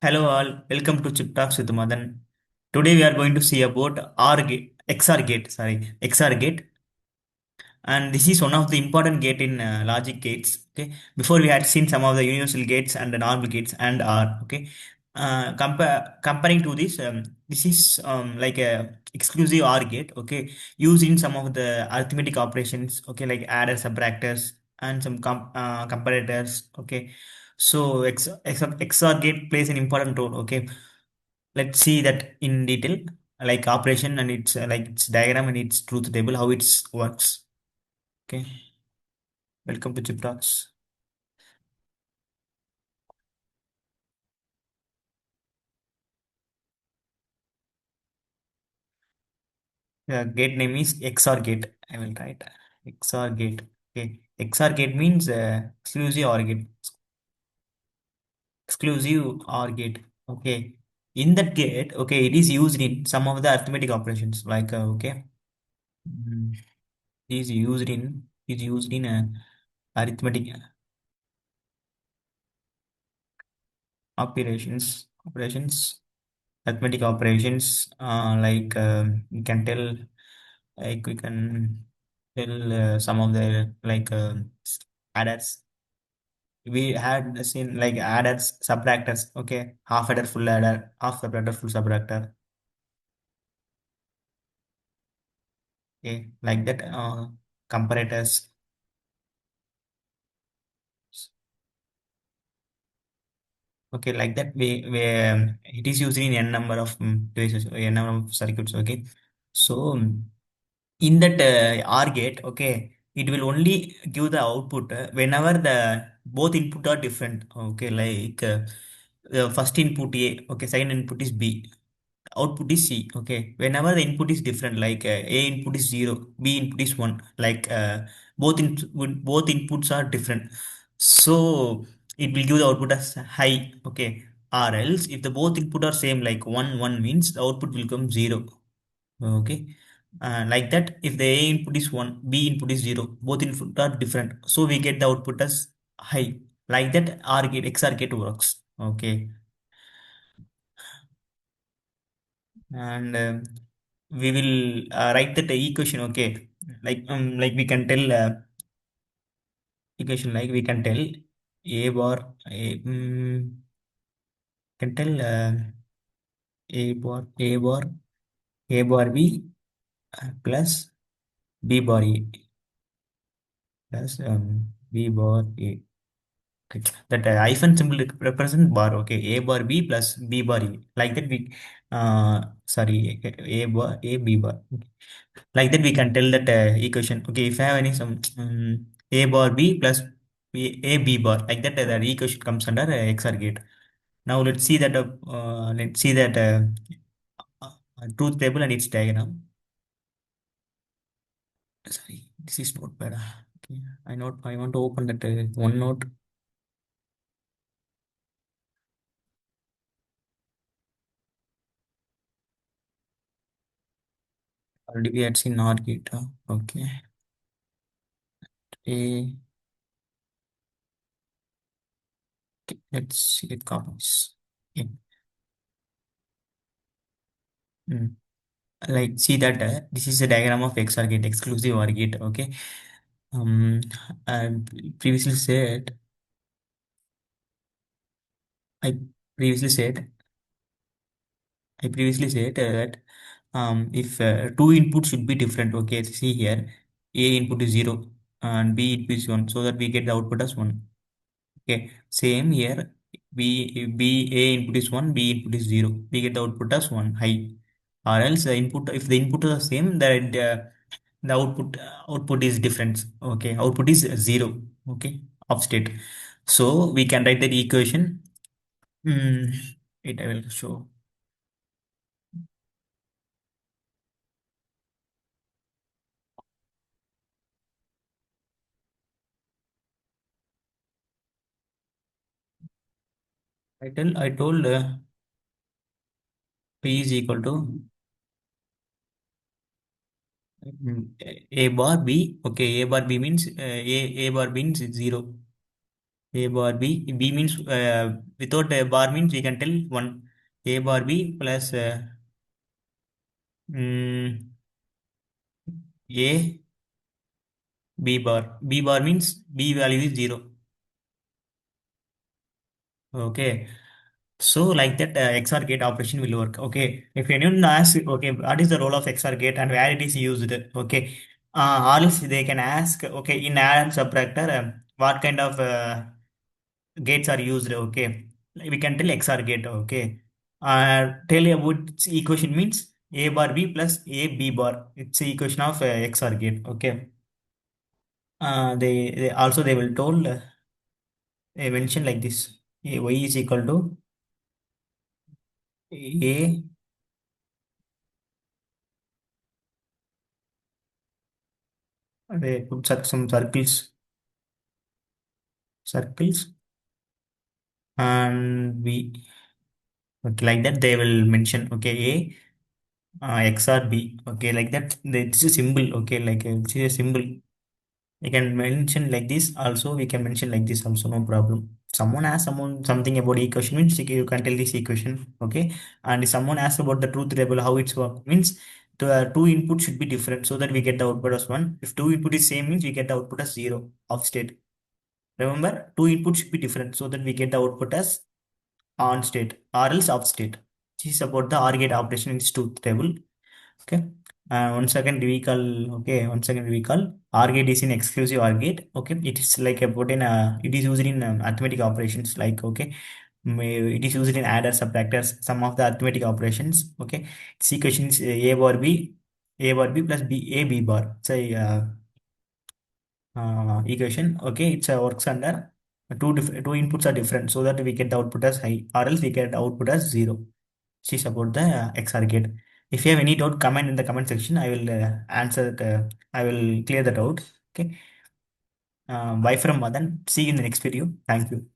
Hello all, welcome to Chip Talks with Madan. Today we are going to see about OR gate, XOR gate, XOR gate, and this is one of the important gate in logic gates. Okay, before we had seen some of the universal gates and the normal gates and OR. Okay, comparing to this, this is like a exclusive OR gate. Okay, used in some of the arithmetic operations. Okay, like adders, subtractors, and some comparators. Okay, so XOR gate plays an important role. Okay, let's see that in detail, like operation and its like its diagram and its truth table, how it works. Okay, welcome to Chip Talks. The gate name is XOR gate. I will write XOR gate. Okay, XOR gate means exclusive OR gate. Exclusive OR gate. Okay, in that gate, okay, it is used in some of the arithmetic operations. Like okay, mm, is used in arithmetic operations, arithmetic operations. Like we can tell, like we can tell some of the like adders. We had seen like adders, subtractors. Okay, half adder, full adder, half subtractor, full subtractor. Okay, like that. Comparators. Okay, like that. It is used in n number of devices, n number of circuits. Okay, so. In that OR gate, okay, it will only give the output whenever the both input are different. Okay, like the first input A, okay, second input is B, output is C. Okay, whenever the input is different, like A input is 0, B input is 1, like both inputs are different, so it will give the output as high. Okay, or else if the both input are same, like 1 1 means the output will come 0. Okay. Like that, if the A input is 1, B input is 0, both input are different. So we get the output as high. Like that, OR gate, XOR gate works. Okay. And we will write that equation. Okay. Like we can tell equation, like we can tell A bar, can tell A bar B plus B bar A plus B bar A. Okay. That hyphen symbol represent bar. Okay, A bar B plus B bar E. Like that we, sorry, A bar A B bar. Okay. Like that we can tell that equation. Okay, if I have any some A bar B plus A B bar, like that the equation comes under XOR gate. Now let's see that truth table and its diagram. Sorry, this is not bad. Okay, I want to open that one note. Already we had seen NOR gate. Okay. A Okay, let's see it comes. Okay. Mm. Like see that this is a diagram of XOR gate, exclusive OR gate. Okay. Um, I previously said I previously said that if two inputs should be different. Okay, see here, A input is 0 and B input is 1, so that we get the output as 1. Okay, same here. B A input is 1, B input is 0. We get the output as 1 high. Or else the input, if the input are same, that the output is different. Okay, output is 0. Okay, off state. So we can write that equation. Mm, it I will show. I told P is equal to A bar B. Okay, A bar B means A bar means 0. A bar B. B means without a bar means we can tell one. A bar B plus mm, A B bar. B bar means B value is 0. Okay. So like that XOR gate operation will work. Okay. If anyone asks, okay, what is the role of XOR gate and where it is used? Okay. Or else they can ask, okay, in add and subtractor, what kind of gates are used? Okay. Like we can tell XOR gate. Okay. Tell you about its equation means A bar B plus A B bar. It's the equation of XOR gate. Okay. They also they will told they mention like this. Y is equal to A. They put some circles and B. Okay, like that they will mention. Okay, A XR B. Okay, like that. It's a symbol. Okay, like it's a symbol. We can mention like this. Also, we can mention like this. Also, no problem. Someone asks someone something about equation means you can tell this equation. Okay, and if someone asks about the truth table, how it's work means the two inputs should be different so that we get the output as one. If two input is same means we get the output as zero of state. Remember, two inputs should be different so that we get the output as on state or else off state. This is about the OR gate operation in truth table. Okay. One second we call. Okay. One second we call. OR gate is in exclusive OR gate. Okay. It is like about in it is used in arithmetic operations. Like okay. It is used in adder, subtractors, some of the arithmetic operations. Okay. Its equation is A bar B plus B A B bar. Say equation. Okay, it's a works under two inputs are different so that we get the output as high or else we get the output as zero. This is about the XOR gate. If you have any doubt, comment in the comment section. I will answer. I will clear that out. Okay. Bye from Madan. See you in the next video. Thank you.